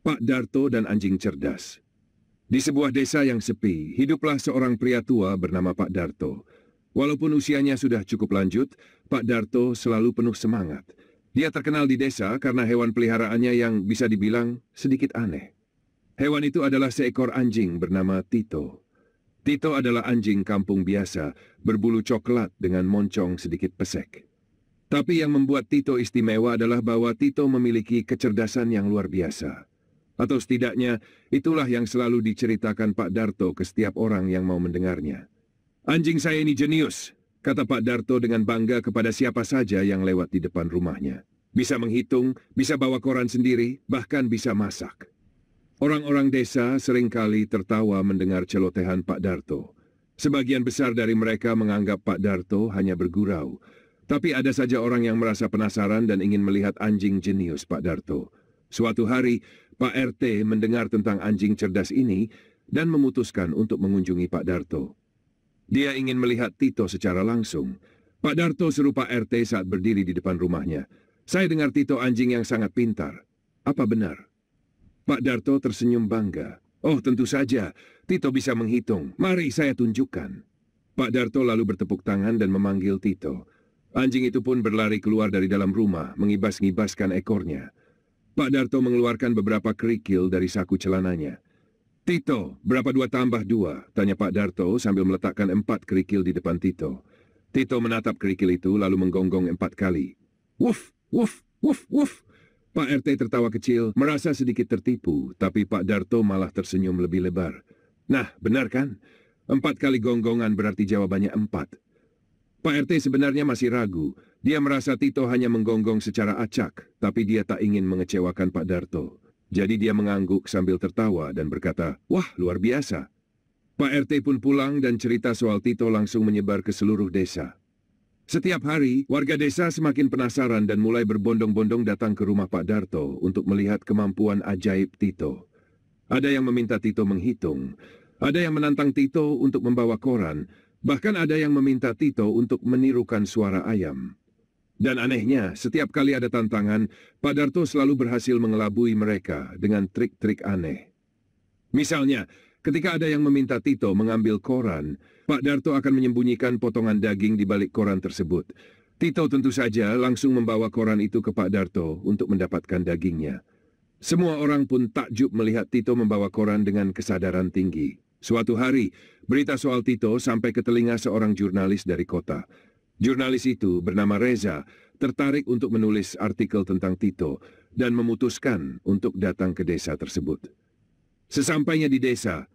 Pak Darto dan Anjing Cerdas. Di sebuah desa yang sepi, hiduplah seorang pria tua bernama Pak Darto. Walaupun usianya sudah cukup lanjut, Pak Darto selalu penuh semangat. Dia terkenal di desa karena hewan peliharaannya yang bisa dibilang sedikit aneh. Hewan itu adalah seekor anjing bernama Tito. Tito adalah anjing kampung biasa, berbulu coklat dengan moncong sedikit pesek. Tapi yang membuat Tito istimewa adalah bahwa Tito memiliki kecerdasan yang luar biasa. Atau setidaknya, itulah yang selalu diceritakan Pak Darto ke setiap orang yang mau mendengarnya. "Anjing saya ini jenius," kata Pak Darto dengan bangga kepada siapa saja yang lewat di depan rumahnya. Bisa menghitung, bisa bawa koran sendiri, bahkan bisa masak. Orang-orang desa seringkali tertawa mendengar celotehan Pak Darto. Sebagian besar dari mereka menganggap Pak Darto hanya bergurau. Tapi ada saja orang yang merasa penasaran dan ingin melihat anjing jenius Pak Darto. Suatu hari, Pak RT mendengar tentang anjing cerdas ini dan memutuskan untuk mengunjungi Pak Darto. Dia ingin melihat Tito secara langsung. Pak Darto seru Pak RT saat berdiri di depan rumahnya. "Saya dengar Tito anjing yang sangat pintar. Apa benar?" Pak Darto tersenyum bangga. "Oh, tentu saja. Tito bisa menghitung. Mari saya tunjukkan." Pak Darto lalu bertepuk tangan dan memanggil Tito. Anjing itu pun berlari keluar dari dalam rumah, mengibas-ngibaskan ekornya. Pak Darto mengeluarkan beberapa kerikil dari saku celananya. "Tito, berapa 2 tambah 2?" tanya Pak Darto sambil meletakkan 4 kerikil di depan Tito. Tito menatap kerikil itu lalu menggonggong 4 kali. "Wuf, wuf, wuf, wuf." Pak RT tertawa kecil, merasa sedikit tertipu, tapi Pak Darto malah tersenyum lebih lebar. "Nah, benar kan? 4 kali gonggongan berarti jawabannya 4. Pak RT sebenarnya masih ragu. Dia merasa Tito hanya menggonggong secara acak, tapi dia tak ingin mengecewakan Pak Darto. Jadi dia mengangguk sambil tertawa dan berkata, "Wah, luar biasa." Pak RT pun pulang dan cerita soal Tito langsung menyebar ke seluruh desa. Setiap hari, warga desa semakin penasaran dan mulai berbondong-bondong datang ke rumah Pak Darto untuk melihat kemampuan ajaib Tito. Ada yang meminta Tito menghitung, ada yang menantang Tito untuk membawa koran, bahkan ada yang meminta Tito untuk menirukan suara ayam. Dan anehnya, setiap kali ada tantangan, Pak Darto selalu berhasil mengelabui mereka dengan trik-trik aneh. Misalnya, ketika ada yang meminta Tito mengambil koran, Pak Darto akan menyembunyikan potongan daging di balik koran tersebut. Tito tentu saja langsung membawa koran itu ke Pak Darto untuk mendapatkan dagingnya. Semua orang pun takjub melihat Tito membawa koran dengan kesadaran tinggi. Suatu hari, berita soal Tito sampai ke telinga seorang jurnalis dari kota. Jurnalis itu bernama Reza, tertarik untuk menulis artikel tentang Tito dan memutuskan untuk datang ke desa tersebut. Sesampainya di desa,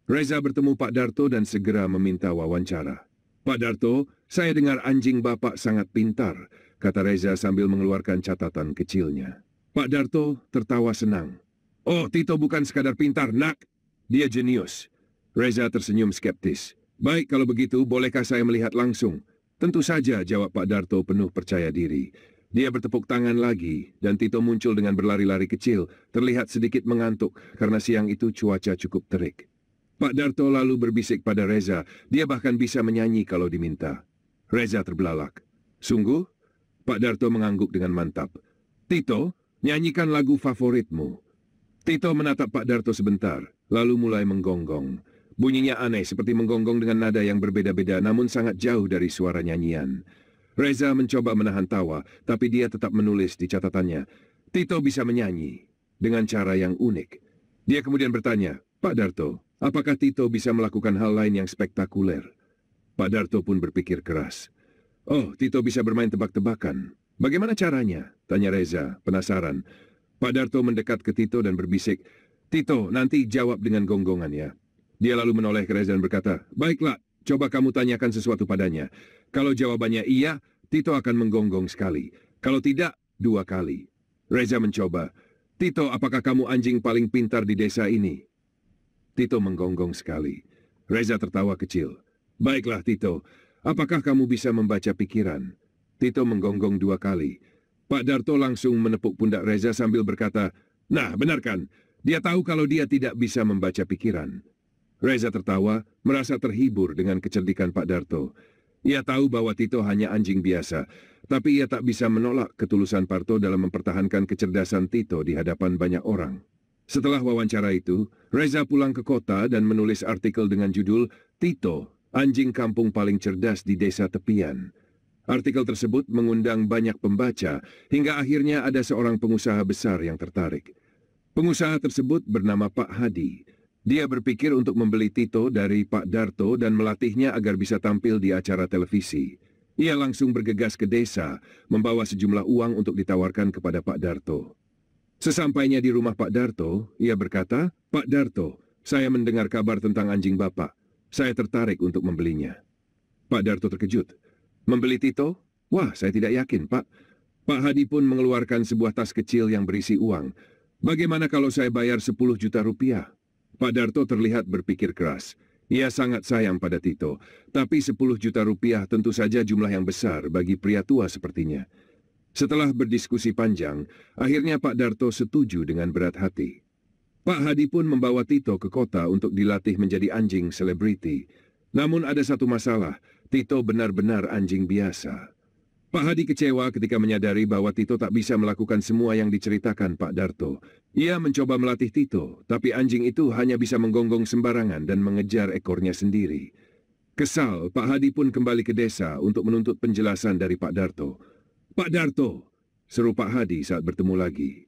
Reza bertemu Pak Darto dan segera meminta wawancara. "Pak Darto, saya dengar anjing Bapak sangat pintar," kata Reza sambil mengeluarkan catatan kecilnya. Pak Darto tertawa senang. "Oh, Tito bukan sekadar pintar, nak. Dia jenius." Reza tersenyum skeptis. "Baik, kalau begitu, bolehkah saya melihat langsung?" "Tentu saja," jawab Pak Darto penuh percaya diri. Dia bertepuk tangan lagi, dan Tito muncul dengan berlari-lari kecil, terlihat sedikit mengantuk karena siang itu cuaca cukup terik. Pak Darto lalu berbisik pada Reza, dia bahkan bisa menyanyi kalau diminta. Reza terbelalak. "Sungguh?" Pak Darto mengangguk dengan mantap. "Tito, nyanyikan lagu favoritmu." Tito menatap Pak Darto sebentar, lalu mulai menggonggong. Bunyinya aneh seperti menggonggong dengan nada yang berbeda-beda namun sangat jauh dari suara nyanyian. Reza mencoba menahan tawa, tapi dia tetap menulis di catatannya. Tito bisa menyanyi dengan cara yang unik. Dia kemudian bertanya, "Pak Darto, apakah Tito bisa melakukan hal lain yang spektakuler?" Pak Darto pun berpikir keras. "Oh, Tito bisa bermain tebak-tebakan. Bagaimana caranya?" tanya Reza, penasaran. Pak Darto mendekat ke Tito dan berbisik, "Tito, nanti jawab dengan gonggongan ya." Dia lalu menoleh ke Reza dan berkata, "Baiklah, coba kamu tanyakan sesuatu padanya. Kalau jawabannya iya, Tito akan menggonggong sekali. Kalau tidak, 2 kali." Reza mencoba. "Tito, apakah kamu anjing paling pintar di desa ini?" Tito menggonggong sekali. Reza tertawa kecil. "Baiklah, Tito. Apakah kamu bisa membaca pikiran?" Tito menggonggong 2 kali. Pak Darto langsung menepuk pundak Reza sambil berkata, "Nah, benar kan? Dia tahu kalau dia tidak bisa membaca pikiran." Reza tertawa, merasa terhibur dengan kecerdikan Pak Darto. Ia tahu bahwa Tito hanya anjing biasa, tapi ia tak bisa menolak ketulusan Parto dalam mempertahankan kecerdasan Tito di hadapan banyak orang. Setelah wawancara itu, Reza pulang ke kota dan menulis artikel dengan judul Tito, anjing kampung paling cerdas di desa tepian. Artikel tersebut mengundang banyak pembaca, hingga akhirnya ada seorang pengusaha besar yang tertarik. Pengusaha tersebut bernama Pak Hadi. Dia berpikir untuk membeli Tito dari Pak Darto dan melatihnya agar bisa tampil di acara televisi. Ia langsung bergegas ke desa, membawa sejumlah uang untuk ditawarkan kepada Pak Darto. Sesampainya di rumah Pak Darto, ia berkata, "Pak Darto, saya mendengar kabar tentang anjing Bapak. Saya tertarik untuk membelinya." Pak Darto terkejut. "Membeli Tito? Wah, saya tidak yakin, Pak." Pak Hadi pun mengeluarkan sebuah tas kecil yang berisi uang. "Bagaimana kalau saya bayar 10 juta rupiah?" Pak Darto terlihat berpikir keras. Ia sangat sayang pada Tito, tapi 10 juta rupiah tentu saja jumlah yang besar bagi pria tua sepertinya. Setelah berdiskusi panjang, akhirnya Pak Darto setuju dengan berat hati. Pak Hadi pun membawa Tito ke kota untuk dilatih menjadi anjing selebriti. Namun ada satu masalah, Tito benar-benar anjing biasa. Pak Hadi kecewa ketika menyadari bahwa Tito tak bisa melakukan semua yang diceritakan Pak Darto. Ia mencoba melatih Tito, tapi anjing itu hanya bisa menggonggong sembarangan dan mengejar ekornya sendiri. Kesal, Pak Hadi pun kembali ke desa untuk menuntut penjelasan dari Pak Darto. "Pak Darto," seru Pak Hadi saat bertemu lagi.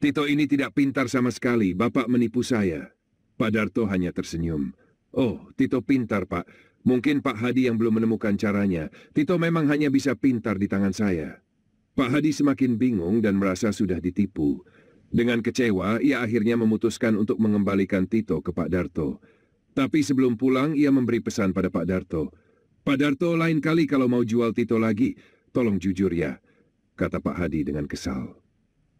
"Tito ini tidak pintar sama sekali, Bapak menipu saya." Pak Darto hanya tersenyum. "Oh, Tito pintar, Pak. Mungkin Pak Hadi yang belum menemukan caranya. Tito memang hanya bisa pintar di tangan saya." Pak Hadi semakin bingung dan merasa sudah ditipu. Dengan kecewa, ia akhirnya memutuskan untuk mengembalikan Tito ke Pak Darto. Tapi sebelum pulang, ia memberi pesan pada Pak Darto. "Pak Darto, lain kali kalau mau jual Tito lagi, tolong jujur ya," kata Pak Hadi dengan kesal.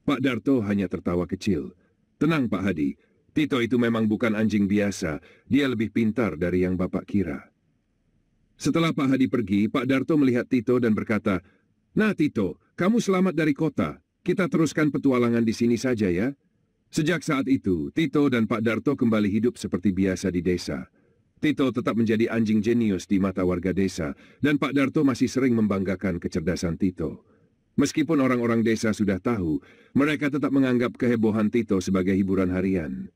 Pak Darto hanya tertawa kecil. "Tenang Pak Hadi, Tito itu memang bukan anjing biasa, dia lebih pintar dari yang Bapak kira." Setelah Pak Hadi pergi, Pak Darto melihat Tito dan berkata, "Nah Tito, kamu selamat dari kota. Kita teruskan petualangan di sini saja ya." Sejak saat itu, Tito dan Pak Darto kembali hidup seperti biasa di desa. Tito tetap menjadi anjing jenius di mata warga desa, dan Pak Darto masih sering membanggakan kecerdasan Tito. Meskipun orang-orang desa sudah tahu, mereka tetap menganggap kehebohan Tito sebagai hiburan harian.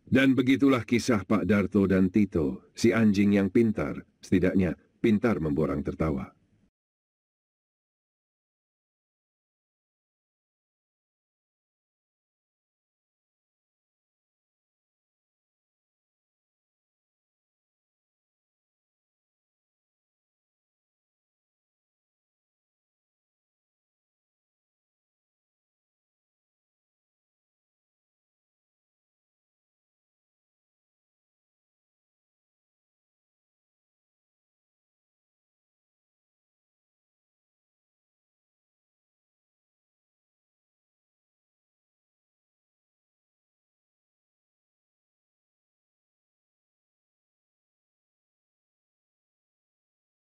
Dan begitulah kisah Pak Darto dan Tito, si anjing yang pintar, setidaknya pintar membuat orang tertawa.